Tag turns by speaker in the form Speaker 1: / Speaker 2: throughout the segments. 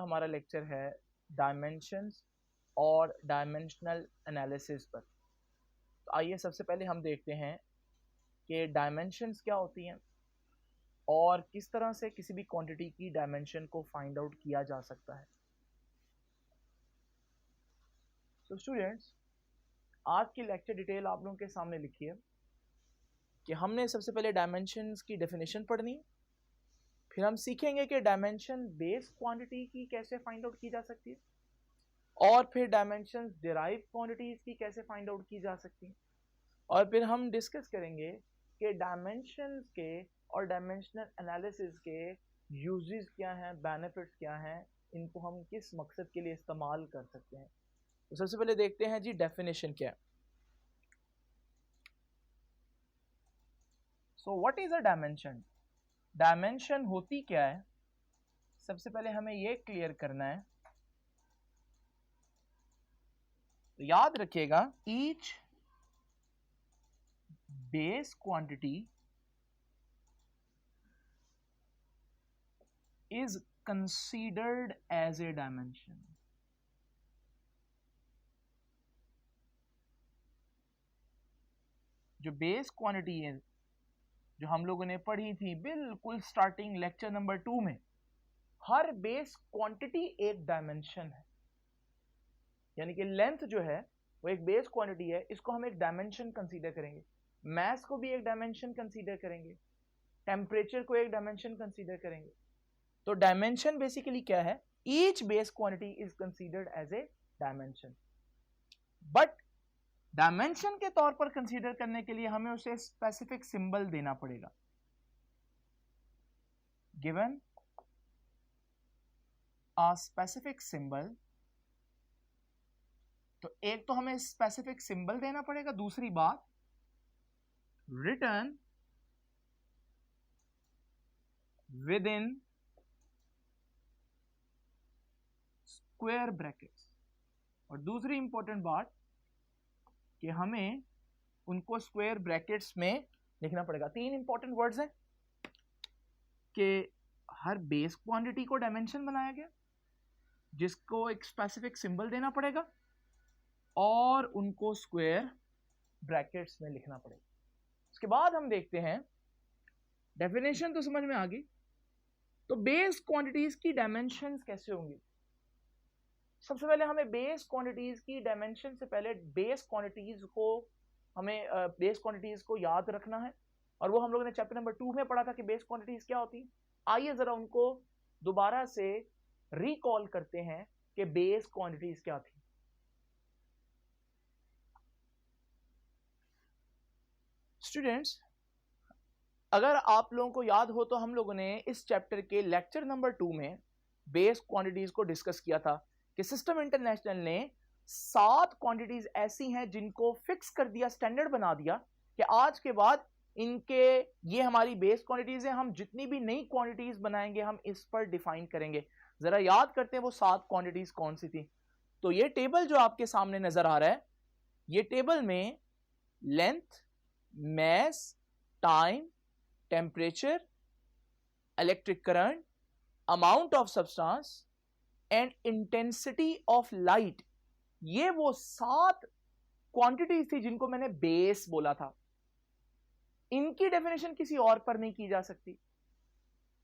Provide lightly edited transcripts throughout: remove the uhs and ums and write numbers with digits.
Speaker 1: हमारा लेक्चर है डायमेंशंस और डायमेंशनल एनालिसिस पर। तो आइए सबसे पहले हम देखते हैं कि डायमेंशंस क्या होती हैं और किस तरह से किसी भी क्वांटिटी की डायमेंशन को फाइंड आउट किया जा सकता है। तो स्टूडेंट्स, आज की लेक्चर डिटेल आप लोगों के सामने लिखी है कि हमने सबसे पहले डायमेंशंस की डेफिनेशन पढ़नी, फिर हम सीखेंगे कि डायमेंशन बेस क्वांटिटी की कैसे फाइंड आउट की जा सकती है, और फिर डायमेंशंस डिराइव क्वांटिटीज की कैसे फाइंड आउट की जा सकती है, और फिर हम डिस्कस करेंगे कि डायमेंशंस के और डायमेंशनल एनालिसिस के यूजेस क्या हैं, बेनिफिट्स क्या हैं, इनको हम किस मकसद के लिए इस्तेमाल कर सकते हैं। तो सबसे पहले देखते हैं जी डेफिनेशन क्या है। So what is a dimension? Dimension होती क्या है, सबसे पहले हमें ये क्लियर करना है। तो याद रखिएगा, each base quantity is considered as a dimension। जो बेस क्वांटिटी है जो हम लोगों ने पढ़ी थी बिल्कुल स्टार्टिंग लेक्चर नंबर 2 में, हर बेस क्वांटिटी एक डायमेंशन है। यानी कि लेंथ जो है वो एक बेस क्वांटिटी है, इसको हम एक डायमेंशन कंसीडर करेंगे। मास को भी एक डायमेंशन कंसीडर करेंगे, टेम्परेचर को एक डायमेंशन कंसीडर करेंगे। तो डायमेंशन बेसिकली क्या है? Each base quantity is considered as a dimension, but dimension के तौर पर कंसीडर करने के लिए हमें उसे स्पेसिफिक सिंबल देना पड़ेगा। गिवन अ स्पेसिफिक सिंबल, तो एक तो हमें स्पेसिफिक सिंबल देना पड़ेगा, दूसरी बात return with in square brackets, और दूसरी इंपॉर्टेंट बात कि हमें उनको स्क्वायर ब्रैकेट्स में लिखना पड़ेगा। तीन इंपॉर्टेंट वर्ड्स हैं कि हर बेस क्वांटिटी को डायमेंशन बनाया गया, जिसको एक स्पेसिफिक सिंबल देना पड़ेगा, और उनको स्क्वायर ब्रैकेट्स में लिखना पड़ेगा। उसके बाद हम देखते हैं, डेफिनेशन तो समझ में आ गई, तो बेस क्वांटिटीज की डायमेंशंस कैसे होंगी। सबसे पहले हमें बेस क्वांटिटीज की डायमेंशन से पहले बेस क्वांटिटीज को याद रखना है, और वो हम लोगों ने चैप्टर नंबर 2 में पढ़ा था कि बेस क्वांटिटीज क्या होती हैं। आइए जरा उनको दोबारा से रिकॉल करते हैं कि बेस क्वांटिटीज क्या थी। स्टूडेंट्स, अगर आप लोगों को याद हो तो हम लोगों ने इस चैप्टर के लेक्चर नंबर 2 में बेस क्वांटिटीज को डिस्कस किया था कि सिस्टम इंटरनेशनल ने 7 क्वांटिटीज ऐसी हैं जिनको फिक्स कर दिया, स्टैंडर्ड बना दिया कि आज के बाद इनके ये हमारी बेस क्वांटिटीज हैं, हम जितनी भी नई क्वांटिटीज बनाएंगे हम इस पर डिफाइन करेंगे। जरा याद करते हैं वो 7 क्वांटिटीज कौन सी थी। तो ये टेबल जो आपके सामने नजर आ रहा है, ये टेबल में length, mass, time, temperature, electric current, amount of substance and intensity of light, ये वो 7 क्वांटिटीज थी जिनको मैंने बेस बोला था। इनकी डेफिनेशन किसी और पर नहीं की जा सकती।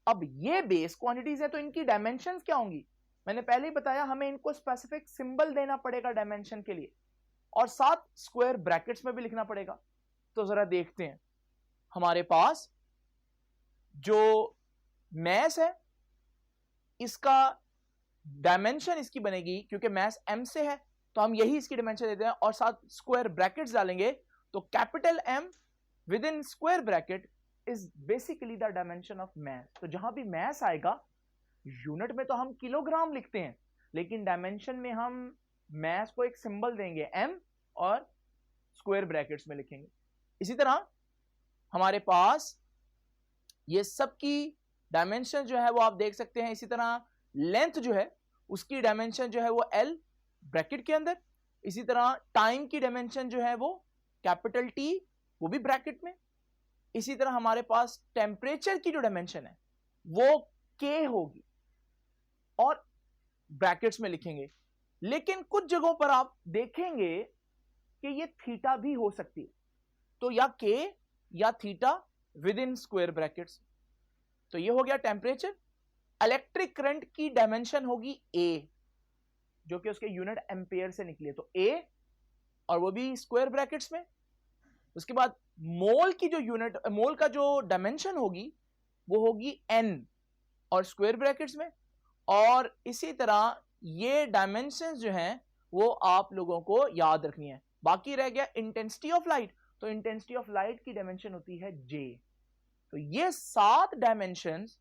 Speaker 1: अब ये बेस क्वांटिटीज है तो इनकी डायमेंशंस क्या होंगी? मैंने पहले ही बताया, हमें इनको स्पेसिफिक सिंबल देना पड़ेगा डायमेंशन के लिए, और साथ स्क्वायर ब्रैकेट्स में भी लिखना पड़ेगा। तो जरा देखते हैं, हमारे पास जो मास है इसका डायमेंशन इसकी बनेगी, क्योंकि मास m से है तो हम यही इसकी डायमेंशन देते हैं, और साथ स्क्वायर ब्रैकेट्स डालेंगे, तो capital M with in square bracket is basically the dimension of mass. तो जहां भी मास आएगा, यूनिट में तो हम किलोग्राम लिखते हैं, लेकिन डायमेंशन में हम मास को एक सिंबल देंगे m और स्क्वायर ब्रैकेट्स में लिखेंगे। इसी तरह हमारे पास ये सब की डायमेंशन जो है वो आप देख सकते हैं। इसी तरह लेंथ जो है उसकी डायमेंशन जो है वो L ब्रैकेट के अंदर, इसी तरह टाइम की डायमेंशन जो है वो कैपिटल T, वो भी ब्रैकेट में। इसी तरह हमारे पास टेम्परेचर की जो डायमेंशन है वो K होगी, और ब्रैकेट्स में लिखेंगे, लेकिन कुछ जगहों पर आप देखेंगे कि ये थीटा भी हो सकती है, तो या के या theta with in square brackets. तो ये हो गया टेम्परेचर। इलेक्ट्रिक करंट की डायमेंशन होगी ए, जो कि उसके यूनिट एम्पेयर से निकली है, तो ए और वो भी स्क्वायर ब्रैकेट्स में। उसके बाद मोल की जो यूनिट, मोल का जो डायमेंशन होगी वो होगी एन और स्क्वायर ब्रैकेट्स में। और इसी तरह ये डायमेंशंस जो हैं वो आप लोगों को याद रखनी है। बाकी रह गया इंटेंसिटी ऑफ लाइट, तो इंटेंसिटी ऑफ लाइट की डायमेंशन होती है जे। तो ये 7 डायमेंशंस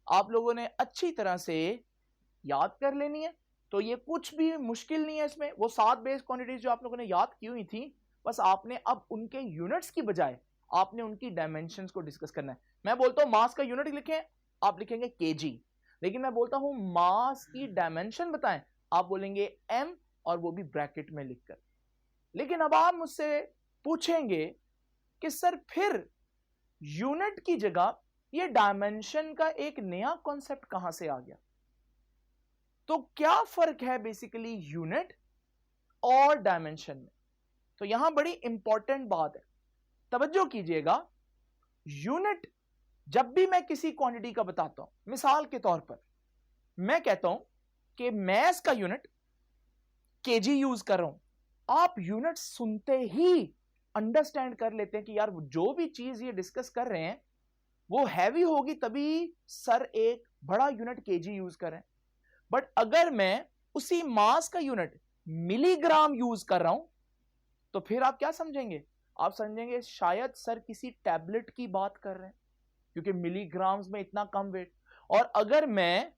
Speaker 1: आप लोगों ने अच्छी तरह से याद कर लेनी है। तो ये कुछ भी मुश्किल नहीं है इसमें, वो 7 बेस क्वांटिटीज जो आप लोगों ने याद की हुई थी, बस आपने अब उनके यूनिट्स की बजाय आपने उनकी डायमेंशंस को डिस्कस करना है। मैं बोलता हूं मास का यूनिट लिखें, आप लिखेंगे केजी, लेकिन मैं बोलता हूं मास की डायमेंशन बताएं, आप बोलेंगे एम, और वो भी ब्रैकेट में लिखकर। लेकिन अब आप मुझसे पूछेंगे कि सर फिर यूनिट की जगह ये डायमेंशन का एक नया कॉन्सेप्ट कहां से आ गया? तो क्या फर्क है बेसिकली यूनिट और डायमेंशन में? तो यहां बड़ी इंपॉर्टेंट बात है, तवज्जो कीजिएगा। यूनिट जब भी मैं किसी क्वांटिटी का बताता हूं, मिसाल के तौर पर मैं कहता हूं कि मैस का यूनिट केजी यूज कर रहा हूं, आप यूनिट सुनते ही अंडरस्टैंड कर लेते हैं कि यार जो भी चीज ये डिस्कस कर रहे हैं वो हैवी होगी, तभी सर एक बड़ा यूनिट केजी यूज कर रहे हैं। बट अगर मैं उसी मास का यूनिट मिलीग्राम यूज कर रहा हूं, तो फिर आप क्या समझेंगे? आप समझेंगे शायद सर किसी टैबलेट की बात कर रहे हैं, क्योंकि मिलीग्राम्स में इतना कम वेट। और अगर मैं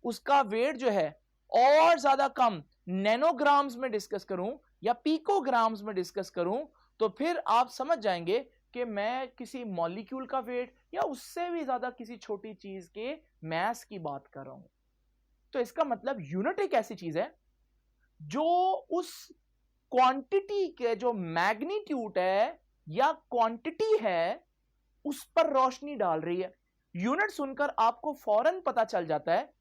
Speaker 1: उसका वेट जो है और ज्यादा कम नैनोग्राम्स में डिस्कस करूं या पिकोग्राम्स में डिस्कस करूं, तो फिर आप समझ जाएंगे कि मैं किसी मॉलिक्यूल का वेट या उससे भी ज्यादा किसी छोटी चीज के मास की बात कर रहा हूं। तो इसका मतलब यूनिट एक ऐसी चीज है जो उस क्वांटिटी के जो मैग्नीट्यूड है या क्वांटिटी है उस पर रोशनी डाल रही है। यूनिट सुनकर आपको फौरन पता चल जाता है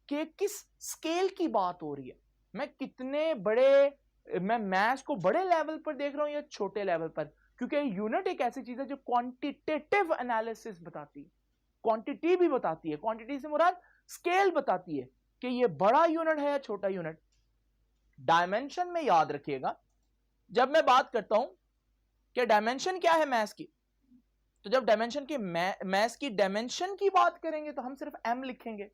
Speaker 1: कि किस स्केल की बात हो रही है, मैं कितने बड़े, मैं मैथ्स को बड़े लेवल पर देख रहा हूं या छोटे लेवल पर, क्योंकि यूनिट एक ऐसी चीज है जो क्वांटिटेटिव एनालिसिस बताती है, क्वांटिटी भी बताती है, क्वांटिटी से मुराद स्केल बताती है कि ये बड़ा यूनिट है या छोटा यूनिट। डायमेंशन में याद रखिएगा, जब मैं बात करता हूं कि डायमेंशन क्या है मैथ्स की, तो जब डायमेंशन की मैथ्स की डायमेंशन की बात करेंगे तो हम सिर्फ एम लिखेंगे।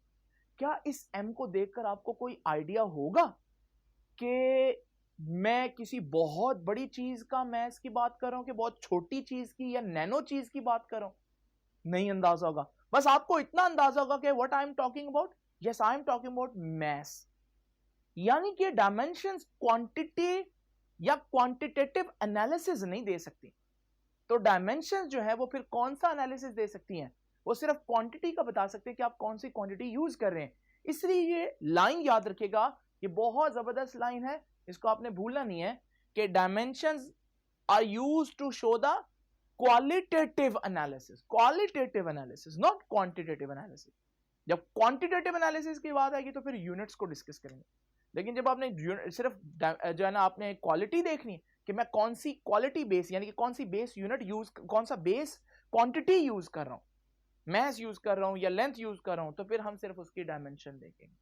Speaker 1: क्या इस एम को देखकर आपको कोई आइडिया होगा कि मैं किसी बहुत बड़ी चीज का मैथ्स की बात कर रहा हूं कि बहुत छोटी चीज की या नैनो चीज की बात कर रहा हूं? नहीं अंदाजा होगा। बस आपको इतना अंदाजा होगा कि what I am talking about, yes I am talking about maths. यानी कि डायमेंशंस क्वांटिटी या क्वांटिटेटिव एनालिसिस नहीं दे सकती। तो डायमेंशंस जो है वो फिर कौन सा एनालिसिस दे सकती हैं? वो सिर्फ क्वांटिटी का बता सकते हैं कि आप कौन सी क्वांटिटी यूज कर रहे हैं। इसलिए ये लाइन याद रखिएगा, ये बहुत जबरदस्त लाइन है, इसको आपने भूलना नहीं है कि dimensions are used to show the qualitative analysis not quantitative analysis. जब क्वांटिटेटिव एनालिसिस की बात आएगी तो फिर यूनिट्स को डिस्कस करेंगे, लेकिन जब आपने सिर्फ जो है ना आपने क्वालिटी देखनी है कि मैं कौन सी क्वालिटी बेस यानी कि कौन सी बेस यूनिट यूज, कौन सा बेस क्वांटिटी यूज कर रहा हूं, मैस यूज कर रहा हूं या लेंथ यूज कर रहा हूं, तो फिर हम सिर्फ उसकी डायमेंशन देखेंगे।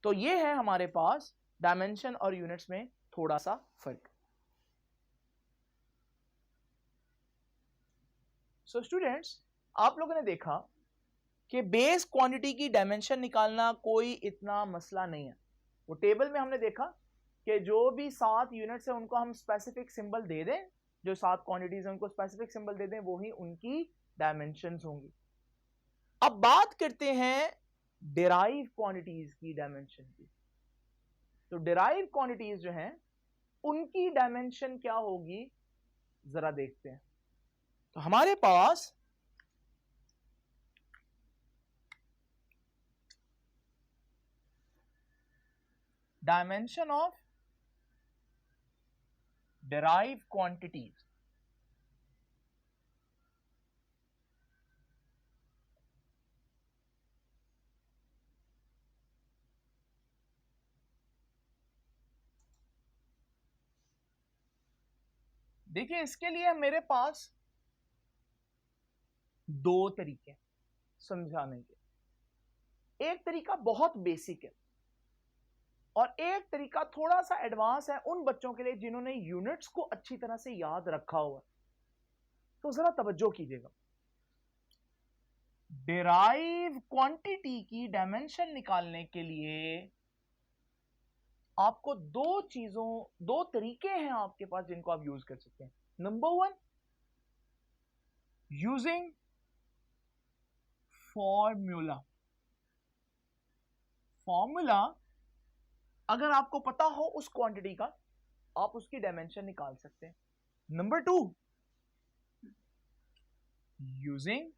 Speaker 1: तो ये है हमारे पास डायमेंशन और यूनिट्स में थोड़ा सा फर्क। सो स्टूडेंट्स, आप लोगों ने देखा कि बेस क्वांटिटी की डायमेंशन निकालना कोई इतना मसला नहीं है। वो टेबल में हमने देखा कि जो भी 7 यूनिट्स है उनको हम स्पेसिफिक सिंबल दे दें, जो 7 क्वांटिटीज हैं उनको स्पेसिफिक सिंबल दे दें, वो ही उनकी डायमेंशंस होंगी। अब बात करते हैं डिराइव क्वांटिटीज की डायमेंशन की। तो डिराइव क्वांटिटीज जो हैं उनकी डायमेंशन क्या होगी जरा देखते हैं। तो हमारे पास डायमेंशन ऑफ डिराइव क्वांटिटीज, देखिए इसके लिए मेरे पास दो तरीके समझाने के। एक तरीका बहुत बेसिक है और एक तरीका थोड़ा सा एडवांस है उन बच्चों के लिए जिन्होंने यूनिट्स को अच्छी तरह से याद रखा हुआ। तो जरा तवज्जो कीजिएगा। डिराइव क्वांटिटी की डायमेंशन निकालने के लिए आपको दो तरीके हैं आपके पास जिनको आप यूज कर सकते हैं। Number one, using formula. Formula अगर आपको पता हो उस क्वांटिटी का, आप उसकी डायमेंशन निकाल सकते हैं। Number two, using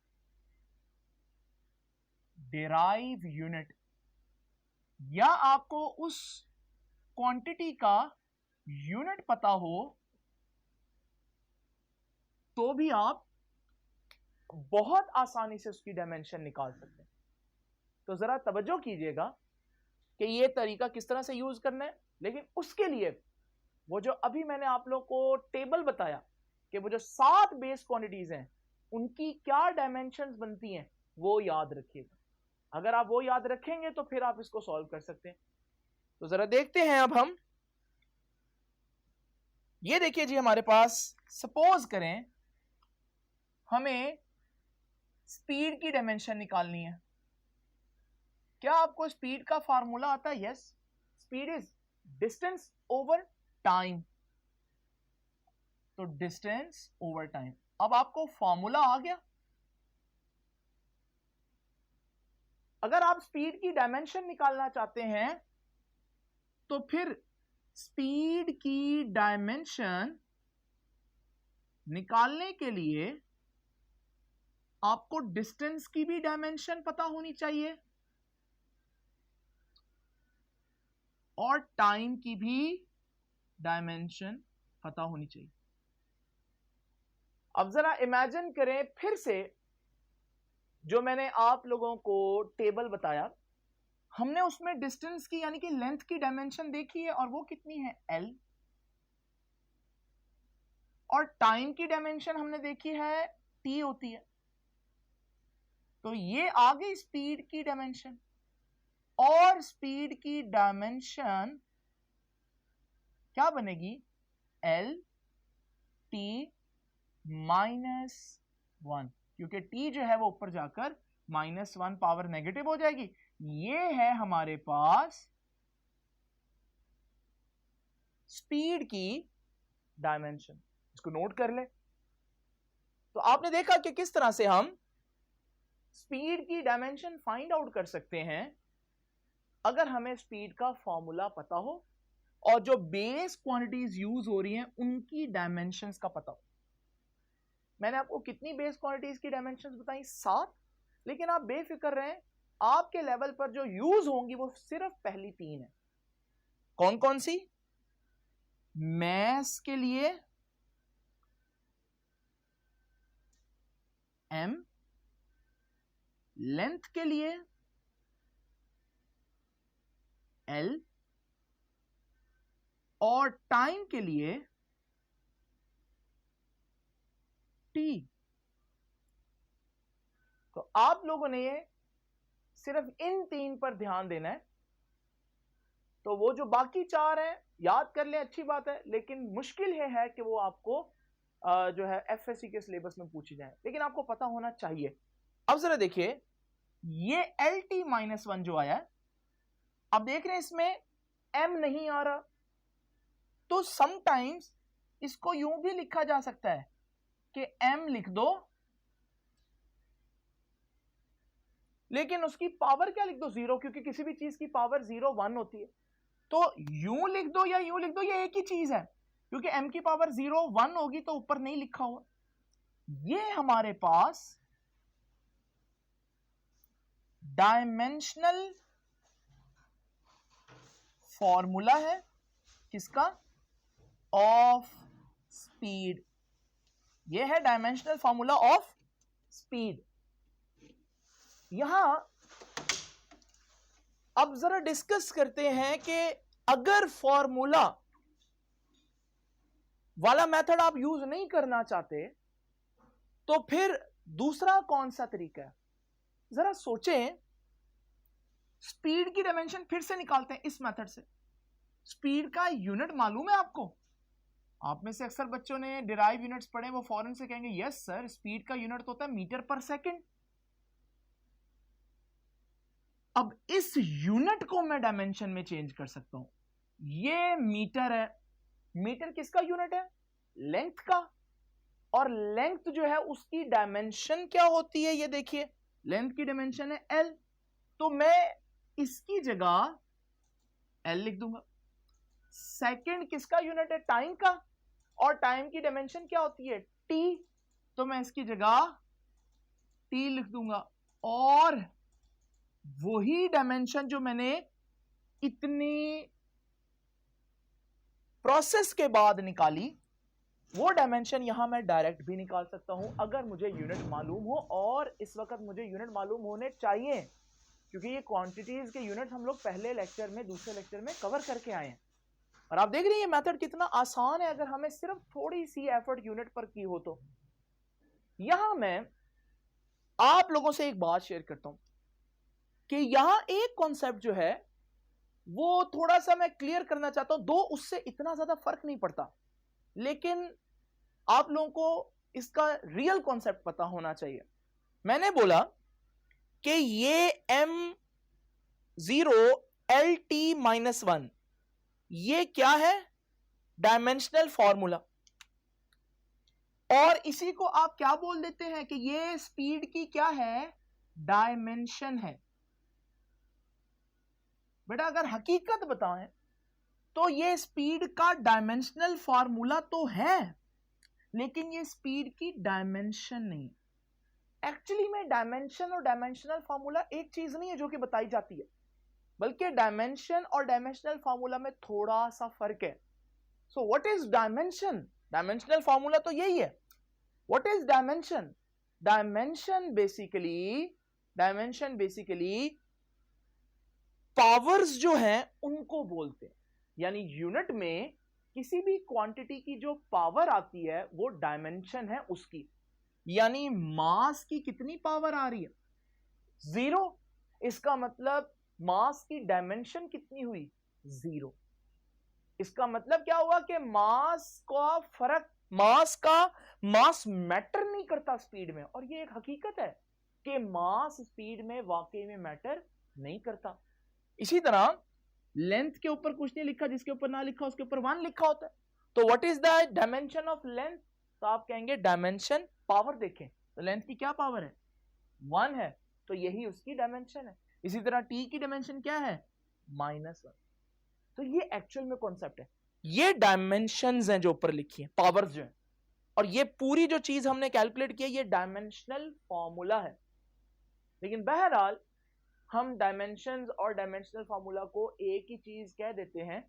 Speaker 1: derive unit. या आपको उस क्वांटिटी का यूनिट पता हो तो भी आप बहुत आसानी से उसकी डायमेंशन निकाल सकते हैं। तो जरा तवज्जो कीजिएगा कि यह तरीका किस तरह से यूज करना है। लेकिन उसके लिए वो जो अभी मैंने आप लोगों को टेबल बताया कि वो जो 7 बेस क्वांटिटीज हैं उनकी क्या डायमेंशंस बनती हैं, वो याद रखिएगा। अगर आप वो याद रखेंगे तो फिर आप इसको सॉल्व कर सकते हैं। तो जरा देखते हैं अब हम। ये देखिए जी, हमारे पास सपोज करें हमें स्पीड की डायमेंशन निकालनी है। क्या आपको स्पीड का फार्मूला आता है? Yes, speed is distance over time. तो डिस्टेंस ओवर टाइम। अब आपको फार्मूला आ गया। अगर आप स्पीड की डायमेंशन निकालना चाहते हैं तो फिर स्पीड की डायमेंशन निकालने के लिए आपको डिस्टेंस की भी डायमेंशन पता होनी चाहिए और टाइम की भी डायमेंशन पता होनी चाहिए। अब जरा इमेजिन करें फिर से जो मैंने आप लोगों को टेबल बताया, हमने उसमें डिस्टेंस की यानी कि लेंथ की डायमेंशन देखी है और वो कितनी है? L। और टाइम की डायमेंशन हमने देखी है T होती है। तो ये आ गई स्पीड की डायमेंशन। और स्पीड की डायमेंशन क्या बनेगी? L T -1, क्योंकि T जो है वो ऊपर जाकर -1 पावर नेगेटिव हो जाएगी। ये है हमारे पास स्पीड की डायमेंशन। इसको नोट कर ले। तो आपने देखा कि किस तरह से हम स्पीड की डायमेंशन फाइंड आउट कर सकते हैं अगर हमें स्पीड का फॉर्मूला पता हो और जो बेस क्वांटिटीज यूज हो रही हैं उनकी डायमेंशंस का पता हो। मैंने आपको कितनी बेस क्वांटिटीज की डायमेंशंस बताई? 7। लेकिन आप बेफिक्र रहें, आपके लेवल पर जो यूज होंगी वो सिर्फ पहली 3 है। कौन कौन सी? मैस के लिए M, लेंथ के लिए L और टाइम के लिए T। तो आप लोगों ने ये सिर्फ इन 3 पर ध्यान देना है। तो वो जो बाकी 4 हैं याद कर लें, अच्छी बात है, लेकिन मुश्किल है कि वो आपको जो है एफएससी के सिलेबस में पूछी जाए, लेकिन आपको पता होना चाहिए। अब जरा देखिए ये LT-1 जो आया है, अब देख रहे हैं इसमें M नहीं आ रहा, तो समटाइम्स इसको यूं भी लिखा जा सकता है कि M लिख दो लेकिन उसकी पावर क्या लिख दो? 0, क्योंकि किसी भी चीज की पावर 0 1 होती है। तो यूं लिख दो या यूं लिख दो, ये एक ही चीज है, क्योंकि M की पावर 0 1 होगी तो ऊपर नहीं लिखा हुआ। ये हमारे पास डायमेंशनल फॉर्मूला है किसका? Of speed. ये है डायमेंशनल फॉर्मूला ऑफ स्पीड। यहां अब जरा डिस्कस करते हैं कि अगर फॉर्मूला वाला मेथड आप यूज नहीं करना चाहते तो फिर दूसरा कौन सा तरीका है? जरा सोचें, स्पीड की डायमेंशन फिर से निकालते हैं इस मेथड से। स्पीड का यूनिट मालूम है आपको? आप में से अक्सर बच्चों ने डिराइव यूनिट्स पढ़े, वो फौरन से कहेंगे यस सर, स्पीड का यूनिट तो होता है मीटर पर सेकंड। अब इस यूनिट को मैं डायमेंशन में चेंज कर सकता हूं। ये मीटर है, मीटर किसका यूनिट है? लेंथ का। और लेंथ जो है उसकी डायमेंशन क्या होती है? ये देखिए, लेंथ की डायमेंशन है एल, तो मैं इसकी जगह एल लिख दूंगा। सेकंड किसका यूनिट है? टाइम का। और टाइम की डायमेंशन क्या होती है? टी, तो मैं इसकी जगह टी लिख दूंगा। और वही डायमेंशन जो मैंने इतनी प्रोसेस के बाद निकाली, वो डायमेंशन यहां मैं डायरेक्ट भी निकाल सकता हूं अगर मुझे यूनिट मालूम हो। और इस वक्त मुझे यूनिट मालूम होने चाहिए, क्योंकि ये क्वांटिटीज के यूनिट हम लोग पहले लेक्चर में, दूसरे लेक्चर में कवर करके आए हैं। और आप देख रहे हैं ये मेथड कितना आसान है अगर हमें सिर्फ थोड़ी सी एफर्ट यूनिट पर की हो तो। यहां मैं आप लोगों से एक बात शेयर करता हूं कि यहां एक कॉन्सेप्ट जो है वो थोड़ा सा मैं क्लियर करना चाहता हूं। दो उससे इतना ज्यादा फर्क नहीं पड़ता, लेकिन आप लोगों को इसका रियल कॉन्सेप्ट पता होना चाहिए। मैंने बोला कि ये m0 LT-1 ये क्या है? Dimensional formula. और इसी को आप क्या बोल देते हैं कि ये स्पीड की क्या है? डायमेंशन है। बेटा अगर हकीकत बताएं तो ये स्पीड का डायमेंशनल फॉर्मूला तो है, लेकिन ये स्पीड की डायमेंशन नहीं। एक्चुअली में डायमेंशन और डायमेंशनल फॉर्मूला एक चीज नहीं है जो कि बताई जाती है, बल्कि डायमेंशन और डायमेंशनल फॉर्मूला में थोड़ा सा फर्क है। So what is dimension? Dimensional formula तो यही है। What is dimension? Dimension basically powers जो हैं उनको बोलते हैं। यानी यूनिट में किसी भी क्वांटिटी की जो पावर आती है वो डायमेंशन है उसकी। यानी मास की कितनी पावर आ रही है? 0। इसका मतलब मास की डायमेंशन कितनी हुई? 0। इसका मतलब क्या हुआ कि मास मैटर नहीं करता स्पीड में। और ये एक हकीकत है कि मास स्पीड में वाकई में मैटर नहीं करता। इसी तरह लेंथ के ऊपर कुछ नहीं लिखा, जिसके ऊपर ना लिखा उसके ऊपर 1 लिखा होता है। तो what is the dimension of length? तो आप कहेंगे डायमेंशन पावर। देखें तो लेंथ की क्या पावर है? 1 है, तो यही उसकी डायमेंशन है। इसी तरह टी की डायमेंशन क्या है? -1। तो ये एक्चुअल में कॉन्सेप्ट है। ये डायमेंशंस हैं जो ऊपर लिखी है, पावर्स जो है। और ये पूरी जो चीज हमने कैलकुलेट की है ये डायमेंशनल फॉर्मूला है। लेकिन बहरहाल हम डायमेंशंस और डायमेंशनल फार्मूला को एक ही चीज कह देते हैं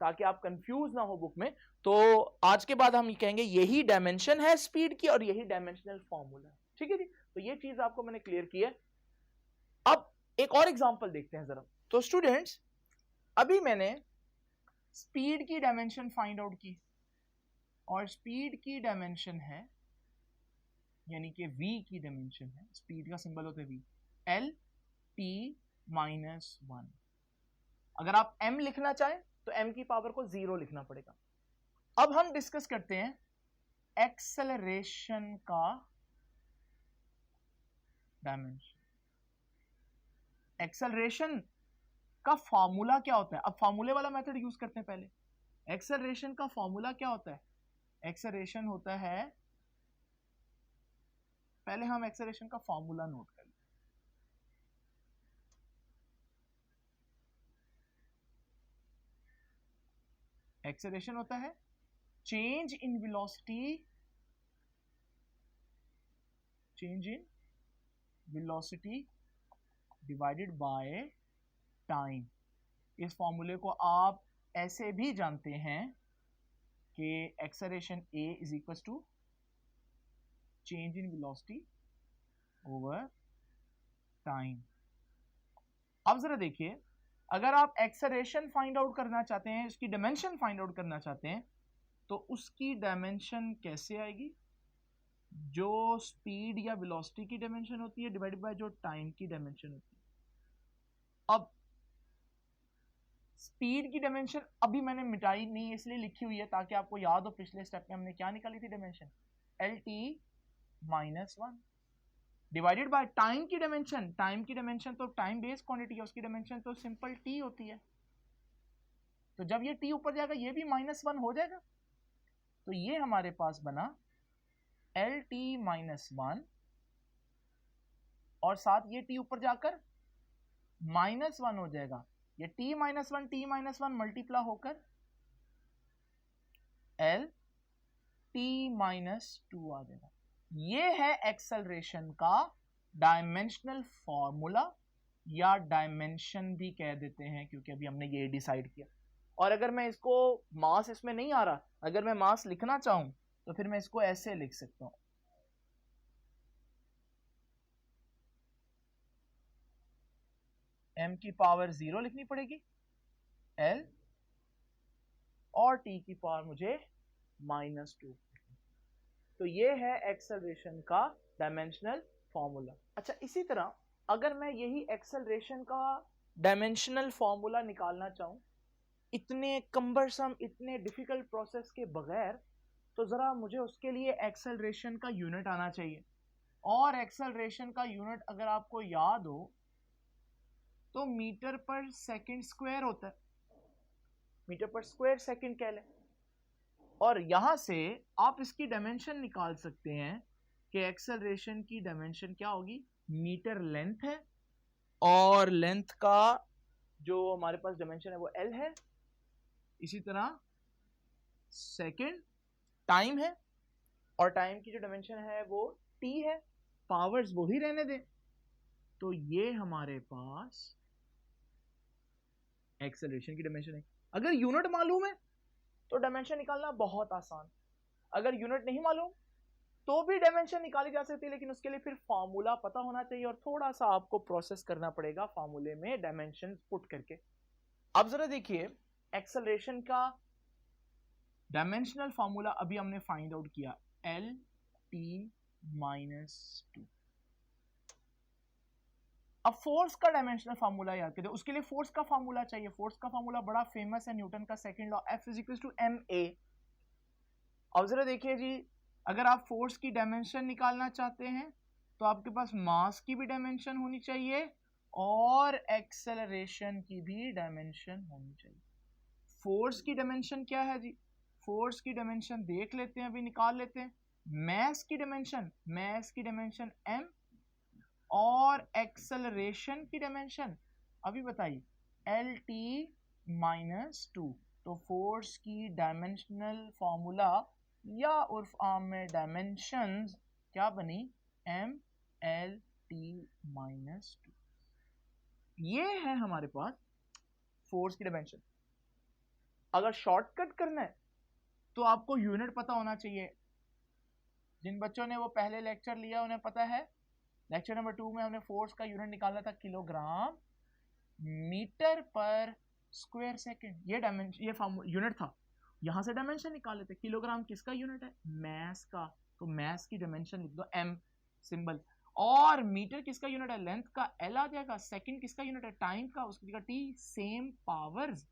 Speaker 1: ताकि आप कंफ्यूज ना हो बुक में। तो आज के बाद हम ये कहेंगे यही डायमेंशन है स्पीड की और यही डायमेंशनल फार्मूला है। ठीक है जी, तो ये चीज आपको मैंने क्लियर की है। अब एक और एग्जांपल देखते हैं जरा। तो स्टूडेंट्स, अभी मैंने स्पीड की डायमेंशन फाइंड आउट की, और स्पीड की डायमेंशन है, यानी कि v की डायमेंशन है, स्पीड का सिंबल होता है v, LT-1। अगर आप m लिखना चाहें तो m की पावर को 0 लिखना पड़ेगा। अब हम डिस्कस करते हैं एक्सेलरेशन का डायमेंशन। एक्सेलरेशन का फॉर्मूला क्या होता है? अब फॉर्मूले वाला मेथड यूज करते हैं पहले। एक्सेलरेशन का फॉर्मूला क्या होता है? एक्सेलरेशन होता है, पहले हम एक्सेलरेशन का फॉर्मूला नोट कर लें। एक्सेलरेशन होता है change in velocity divided by time. इस फॉर्मूले को आप ऐसे भी जानते हैं कि acceleration a is equal to change in velocity over time. अब जरा देखिए, अगर आप एक्सेलरेशन फाइंड आउट करना चाहते हैं, इसकी डायमेंशन फाइंड आउट करना चाहते हैं, तो उसकी डायमेंशन कैसे आएगी? जो स्पीड या वेलोसिटी की डायमेंशन होती है डिवाइडेड बाय जो टाइम की डायमेंशन होती है। अब स्पीड की डायमेंशन अभी मैंने मिटाई नहीं, इसलिए लिखी हुई है ताकि आपको याद हो पिछले स्टेप में हमने क्या निकाली थी dimension, LT -1 divided by time की डायमेंशन। टाइम की डायमेंशन तो टाइम बेस्ड क्वांटिटी है, उसकी डायमेंशन तो सिंपल t होती है। तो जब ये t ऊपर जाएगा ये भी -1 हो जाएगा। तो ये हमारे पास बना LT -1 और साथ ये t ऊपर जाकर -1 हो जाएगा। ये t -1 मल्टीप्लाई होकर LT -2 आ जाएगा। ये है एक्सेलरेशन का डायमेंशनल फॉर्मूला, या डायमेंशन भी कह देते हैं क्योंकि अभी हमने ये डिसाइड किया। और अगर मैं इसको मास इसमें नहीं आ रहा, अगर मैं मास लिखना चाहूं तो फिर मैं इसको ऐसे लिख सकता हूं, m की पावर 0 लिखनी पड़ेगी L और t की पावर मुझे -2। तो ये है एक्सेलरेशन का डायमेंशनल फॉर्मूला। अच्छा, इसी तरह अगर मैं यही एक्सेलरेशन का डायमेंशनल फॉर्मूला निकालना चाहूं इतने कम्बरसम, इतने डिफिकल्ट प्रोसेस के बगैर, तो जरा मुझे उसके लिए एक्सेलरेशन का यूनिट आना चाहिए। और एक्सेलरेशन का यूनिट अगर आपको याद हो तो मीटर पर सेकंड स्क्वायर होता है, मीटर पर स्क्वायर सेकंड कह लें। और यहां से आप इसकी डायमेंशन निकाल सकते हैं कि एक्सेलरेशन की डायमेंशन क्या होगी, मीटर लेंथ है और लेंथ का जो हमारे पास डायमेंशन है वो L है। इसी तरह सेकंड टाइम है और टाइम की जो डायमेंशन है वो T है, पावर्स वो ही रहने दें। तो ये हमारे पास एक्सेलरेशन की डायमेंशन है। अगर यूनिट मालूम है तो डायमेंशन निकालना बहुत आसान, अगर यूनिट नहीं मालूम तो भी डायमेंशन निकाली जा सकती है, लेकिन उसके लिए फिर फार्मूला पता होना चाहिए और थोड़ा सा आपको प्रोसेस करना पड़ेगा फार्मूले में डायमेंशन पुट करके। अब जरा देखिए एक्सेलरेशन का डायमेंशनल फार्मूला अभी हमने फाइंड आउट किया, LT -2। अब फोर्स का डायमेंशनल फार्मूला याद करें, उसके लिए फोर्स का फार्मूला चाहिए। फोर्स का फार्मूला बड़ा फेमस है, न्यूटन का सेकंड लॉ, F = ma। अब जरा देखिए जी, अगर आप फोर्स की डायमेंशन निकालना चाहते हैं तो आपके पास मास की भी डायमेंशन होनी चाहिए और एक्सेलरेशन की भी डायमेंशन होनी चाहिए। फोर्स की डायमेंशन क्या है जी, फोर्स की डायमेंशन देख लेते हैं, अभी निकाल लेते हैं। मास की डायमेंशन m और एक्सेलरेशन की डायमेंशन अभी बताइए LT -2। तो फोर्स की डायमेंशनल फॉर्मूला या उर्फ आम में डायमेंशंस क्या बनी, MLT -2। ये है हमारे पास फोर्स की डायमेंशन। अगर शॉर्टकट करना है तो आपको यूनिट पता होना चाहिए। जिन बच्चों ने वो पहले लेक्चर लिया उन्हें पता है, लेक्चर नंबर 2 में हमने फोर्स का यूनिट निकाला था किलोग्राम मीटर पर स्क्वायर सेकंड। ये डायमेंशन, ये यूनिट था, यहां से डायमेंशन निकाले थे। किलोग्राम किसका यूनिट है, मास का, तो मास की डायमेंशन लिख दो m सिंबल। और मीटर किसका यूनिट है, लेंथ का, L आ जाएगा। सेकंड किसका यूनिट है, टाइम का, उसकी जगह T। सेम पावर्स,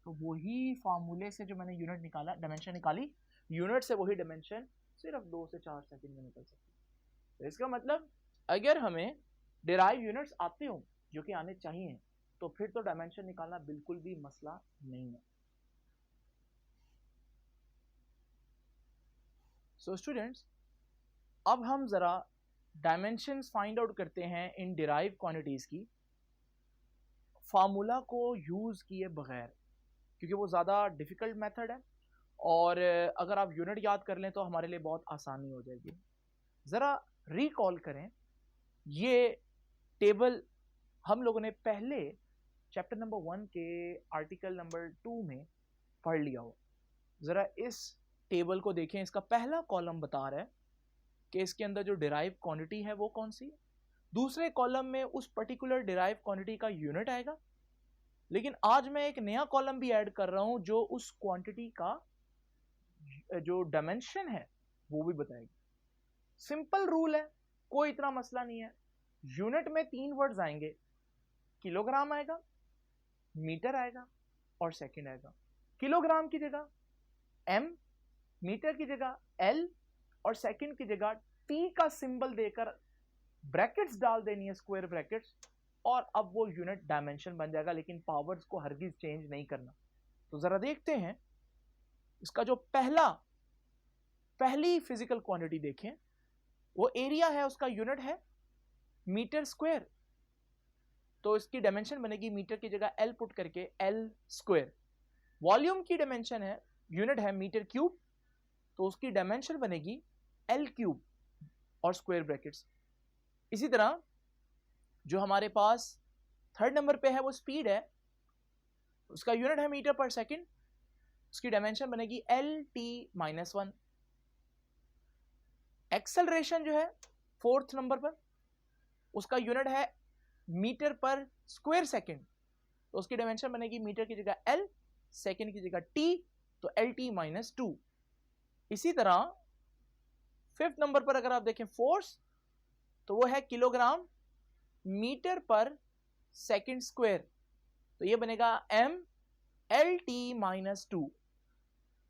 Speaker 1: तो वही फॉर्मूले से जो मैंने यूनिट निकाला, डायमेंशन निकाली, यूनिट से वही डायमेंशन सिर्फ 2 से 4 सेकंड में निकल सकती है। तो इसका मतलब अगर हमें डिराइव यूनिट्स आते हो, जो कि आने चाहिए, तो फिर तो डायमेंशन निकालना बिल्कुल भी मसला नहीं है। सो स्टूडेंट्स, अब हम जरा डायमेंशंस फाइंड आउट करते हैं इन डिराइव क्वांटिटीज की, फार्मूला को यूज किए बगैर, क्योंकि वो ज़्यादा डिफिकल्ट मेथड है और अगर आप यूनिट याद कर लें तो हमारे लिए बहुत आसानी हो जाएगी। ज़रा रिकॉल करें, ये टेबल हम लोगों ने पहले चैप्टर नंबर 1 के आर्टिकल नंबर 2 में पढ़ लिया हो। ज़रा इस टेबल को देखें, इसका पहला कॉलम बता रहा है कि इसके अंदर जो डिराइव क्वांटिटी है वो कौन सी है। दूसरे कॉलम में उस पर्टिकुलर डिराइव क्वांटिटी का यूनिट आएगा, लेकिन आज मैं एक नया कॉलम भी ऐड कर रहा हूं जो उस क्वांटिटी का जो डायमेंशन है वो भी बताएगी। सिंपल रूल है, कोई इतना मसला नहीं है। यूनिट में 3 वर्ड्स आएंगे, किलोग्राम आएगा, मीटर आएगा और सेकंड आएगा। किलोग्राम की जगह m, मीटर की जगह l और सेकंड की जगह t का सिंबल देकर ब्रैकेट्स डाल देनी है, स्क्वायर ब्रैकेट्स, और अब वो यूनिट डायमेंशन बन जाएगा, लेकिन पावर्स को हरगिज चेंज नहीं करना। तो जरा देखते हैं इसका जो पहली फिजिकल क्वांटिटी देखें, वो एरिया है, उसका यूनिट है मीटर स्क्वायर। तो इसकी डायमेंशन बनेगी मीटर की जगह l पुट करके l स्क्वायर। वॉल्यूम की डायमेंशन है, यूनिट है मीटर क्यूब, तो उसकी डायमेंशन बनेगी l क्यूब और स्क्वायर ब्रैकेट्स। इसी तरह जो हमारे पास थर्ड नंबर पे है वो स्पीड है, उसका यूनिट है मीटर पर सेकंड, उसकी डायमेंशन बनेगी lt-1। एक्सेलरेशन जो है फोर्थ नंबर पर, उसका यूनिट है मीटर पर स्क्वायर सेकंड, तो उसकी डायमेंशन बनेगी मीटर की जगह l, सेकंड की जगह t, तो lt-2। इसी तरह फिफ्थ नंबर पर अगर आप देखें फोर्स, तो वो है किलोग्राम मीटर पर सेकंड स्क्वायर, तो ये बनेगा m lt-2।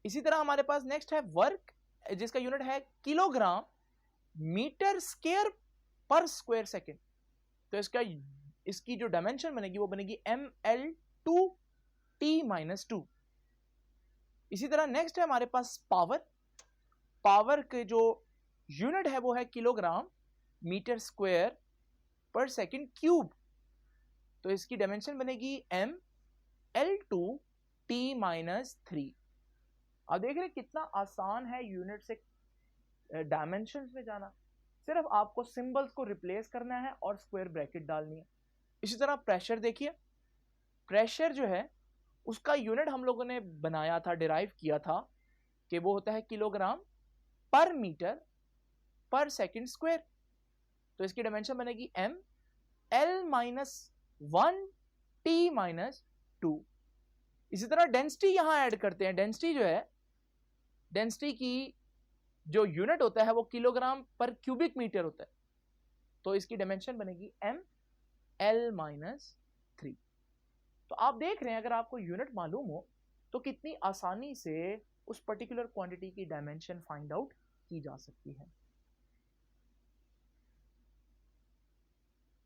Speaker 1: इसी तरह हमारे पास नेक्स्ट है वर्क, जिसका यूनिट है किलोग्राम मीटर स्क्वायर पर स्क्वायर सेकंड, तो इसकी जो डायमेंशन बनेगी वो बनेगी ml2t-2। इसी तरह नेक्स्ट है हमारे पास पावर के जो यूनिट है वो है किलोग्राम मीटर स्क्वायर पर सेकंड क्यूब, तो इसकी डायमेंशन बनेगी ml2t-3। आप देख रहे हैं कितना आसान है यूनिट से डायमेंशंस में जाना, सिर्फ आपको सिंबल्स को रिप्लेस करना है और स्क्वायर ब्रैकेट डालनी है। इसी तरह प्रेशर देखिए, प्रेशर जो है उसका यूनिट हम लोगों ने बनाया था, डिराइव किया था कि वो होता है किलोग्राम पर मीटर पर सेकंड स्क्वायर, तो इसकी डायमेंशन बनेगी ml-1t-2। इसी तरह डेंसिटी यहां ऐड करते हैं, डेंसिटी जो है, डेंसिटी की जो यूनिट होता है वो किलोग्राम पर क्यूबिक मीटर होता है, तो इसकी डायमेंशन बनेगी ml-3। तो आप देख रहे हैं अगर आपको यूनिट मालूम हो तो कितनी आसानी से उस पर्टिकुलर क्वांटिटी की डायमेंशन फाइंड आउट की जा सकती है।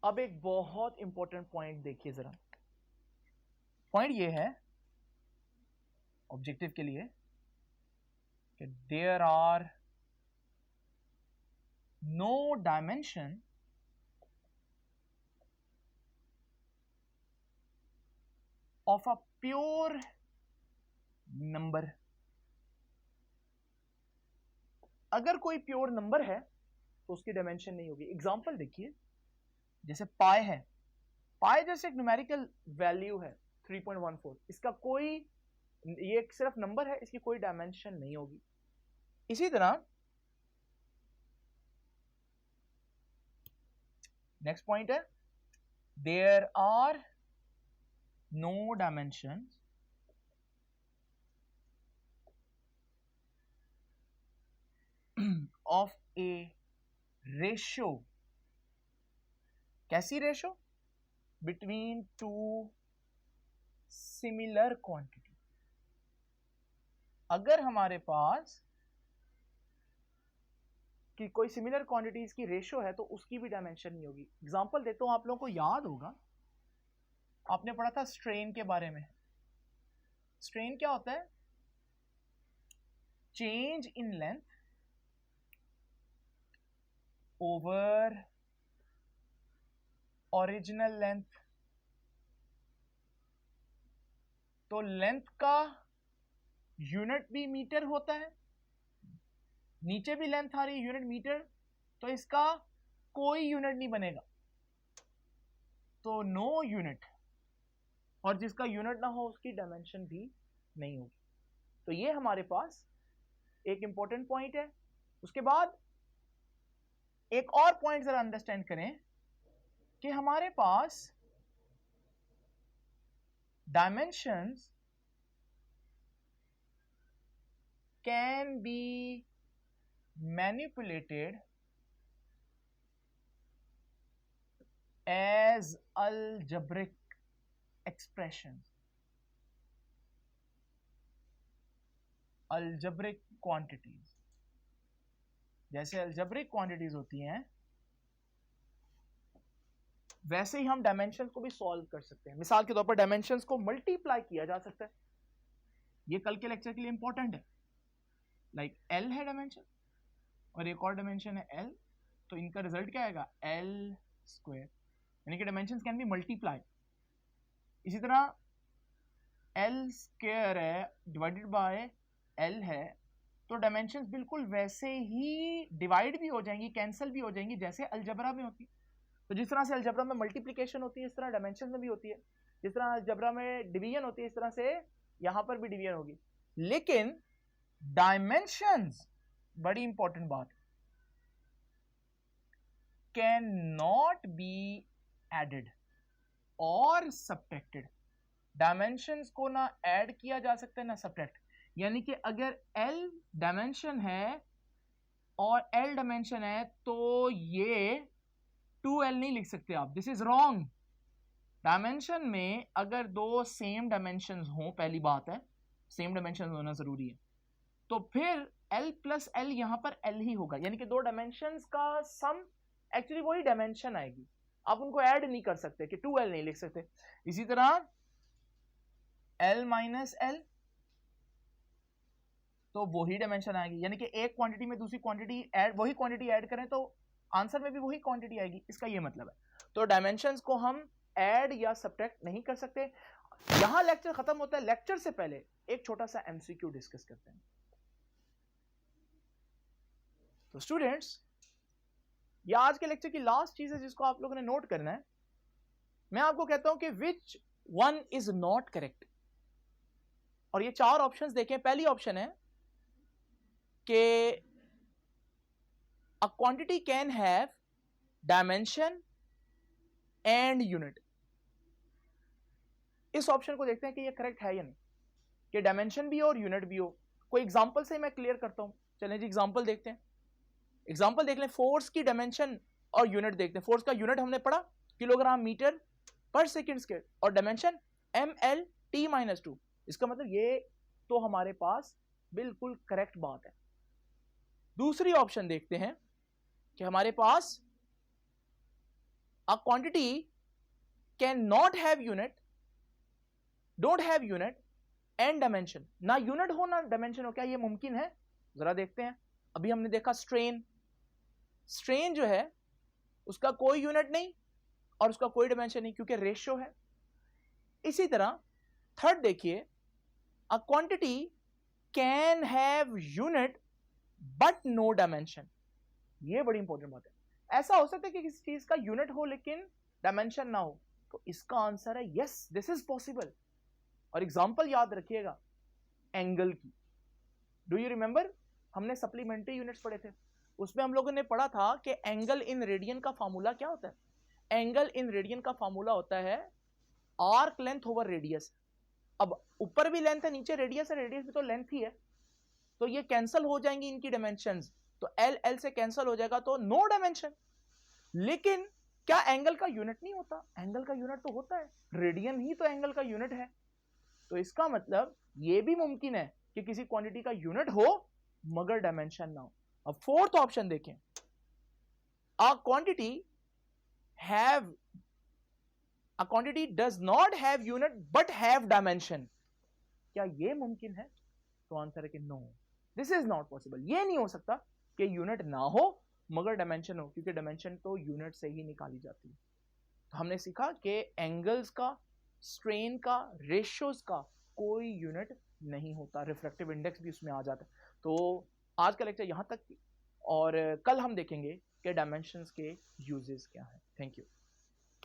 Speaker 1: अब एक बहुत इंपॉर्टेंट पॉइंट देखिए जरा, पॉइंट ये है ऑब्जेक्टिव के लिए कि there are no dimension of a pure number. अगर कोई प्योर नंबर है तो उसकी डायमेंशन नहीं होगी। एग्जांपल देखिए, जैसे पाई है, पाई जैसे एक न्यूमेरिकल वैल्यू है 3.14, इसका कोई, ये सिर्फ नंबर है, इसकी कोई डायमेंशन नहीं होगी। इसी तरह नेक्स्ट पॉइंट है, there are no dimension of a ratio. कैसी ratio? Between two similar quantity. अगर हमारे पास कि कोई सिमिलर क्वांटिटीज की रेशियो है तो उसकी भी डायमेंशन नहीं होगी। एग्जांपल देता हूं, आप लोगों को याद होगा, आपने पढ़ा था स्ट्रेन के बारे में। स्ट्रेन क्या होता है? Change in length over original length. तो लेंथ का यूनिट भी मीटर होता है, नीचे भी लेंथ आ रही है यूनिट मीटर, तो इसका कोई यूनिट नहीं बनेगा, तो नो यूनिट, और जिसका यूनिट ना हो उसकी डायमेंशन भी नहीं होगी। तो ये हमारे पास एक इंपॉर्टेंट पॉइंट है। उसके बाद एक और पॉइंट जरा अंडरस्टैंड करें कि हमारे पास dimensions can be manipulated as algebraic expressions, algebraic quantities. जैसे algebraic quantities होती हैं वैसे ही हम डायमेंशंस को भी सॉल्व कर सकते हैं. मिसाल के तौर पर डायमेंशंस को मल्टीप्लाई किया जा सकता है. ये कल के लेक्चर के लिए इंपॉर्टेंट है. लाइक L है डायमेंशन और एक और डायमेंशन है L, तो इनका रिजल्ट क्या आएगा? L स्क्वायर, यानी कि डायमेंशंस कैन बी मल्टीप्लाई. इसी तरह L स्क्वायर है डिवाइडेड बाय L है, तो डायमेंशंस बिल्कुल वैसे ही डिवाइड भी हो जाएंगी, कैंसिल भी हो जाएंगी जैसे अलजेब्रा में होती है. तो जिस तरह से अलजेब्रा में मल्टीप्लिकेशन होती है इस तरह डायमेंशन में भी होती है. जिस तरह अलजेब्रा में डिवीजन होती है इस तरह से यहां पर भी डिवीजन होगी. लेकिन डायमेंशंस, बड़ी इंपॉर्टेंट बात, कैन नॉट बी एडेड और सब्ट्रैक्टेड. डायमेंशंस को ना ऐड किया जा सकता है ना सब्ट्रैक्ट. यानी कि अगर L डायमेंशन है और L डायमेंशन है तो ये 2L नहीं लिख सकते आप. This is wrong. डायमेंशन में अगर दो सेम डायमेंशंस हों, पहली बात है सेम डायमेंशन होना जरूरी है, तो फिर L प्लस L यहां पर L ही होगा. यानी कि दो डायमेंशंस का सम एक्चुअली वही डायमेंशन आएगी. आप उनको ऐड नहीं कर सकते कि 2L नहीं लिख सकते. इसी तरह L माइनस L, तो वही डायमेंशन आएगी. यानी कि एक क्वांटिटी में दूसरी क्वांटिटी ऐड, वही क्वांटिटी ऐड करें तो आंसर में भी वही क्वांटिटी आएगी. इसका ये मतलब है. तो डायमेंशंस को हम ऐड या सब्ट्रैक्ट नहीं कर सकते. यहां लेक्चर खत्म होता है. लेक्चर से पहले एक छोटा सा एमसीक्यू डिस्कस करते हैं. तो स्टूडेंट्स, ये आज के लेक्चर की लास्ट चीज है जिसको आप लोगों ने नोट करना है. मैं आपको कहता हूं कि which one is not correct, और ये चार ऑप्शंस देखें. पहली ऑप्शन है कि a quantity can have dimension and unit. इस ऑप्शन को देखते हैं कि ये करेक्ट है या नहीं, कि डायमेंशन भी हो और यूनिट भी हो. कोई एग्जांपल से मैं क्लियर करता हूं. चलें जी एग्जांपल देखते हैं. एग्जांपल देख लें. फोर्स की डायमेंशन और यूनिट देखते हैं. फोर्स का यूनिट हमने पढ़ा किलोग्राम मीटर पर सेकंड स्क्वायर और डायमेंशन ml t-2. इसका मतलब ये तो हमारे पास बिल्कुल करेक्ट बात है. दूसरी ऑप्शन देखते हैं कि हमारे पास a quantity can not have unit, don't have unit and dimension. ना यूनिट हो ना डायमेंशन हो. क्या ये मुमकिन है? जरा देखते हैं. अभी हमने देखा स्ट्रेन. स्ट्रेन जो है उसका कोई यूनिट नहीं और उसका कोई डायमेंशन नहीं क्योंकि रेशियो है. इसी तरह थर्ड देखिए, a quantity can have unit but no dimension. ये बड़ी इंपॉर्टेंट बात है. ऐसा हो सकता है कि किसी चीज का यूनिट हो लेकिन डायमेंशन ना हो. तो इसका आंसर है यस, दिस इज पॉसिबल. और एग्जांपल याद रखिएगा एंगल की. डू यू रिमेंबर, हमने सप्लीमेंट्री यूनिट्स पढ़े थे. उसमें हम लोगों ने पढ़ा था कि एंगल इन रेडियन का फार्मूला क्या होता है. एंगल इन रेडियन का फार्मूला होता है आर्क लेंथ ओवर रेडियस. अब ऊपर भी लेंथ है नीचे रेडियस है, रेडियस भी तो लेंथ ही है, तो ये कैंसिल हो जाएंगी इनकी डायमेंशंस. तो L L से कैंसिल हो जाएगा तो नो डायमेंशन. लेकिन क्या एंगल का यूनिट नहीं होता? एंगल का यूनिट तो होता है. रेडियन ही तो एंगल का यूनिट है. तो इसका मतलब ये भी मुमकिन है कि किसी क्वांटिटी का यूनिट हो मगर डायमेंशन ना हो. अब फोर्थ ऑप्शन देखें, a quantity does not have unit but have dimension. क्या ये मुमकिन है? तो आंसर है कि no, this is not possible. ये नहीं हो सकता कि यूनिट ना हो मगर डायमेंशन हो, क्योंकि डायमेंशन तो यूनिट से ही निकाली जाती है. तो हमने सीखा कि एंगल्स का, स्ट्रेन का, रेशियोज का कोई यूनिट नहीं होता. रिफ्रैक्टिव इंडेक्स भी उसमें आ जाता है. तो आज का लेक्चर यहां तक, और कल हम देखेंगे कि डायमेंशंस के यूजेस क्या हैं. Thank you.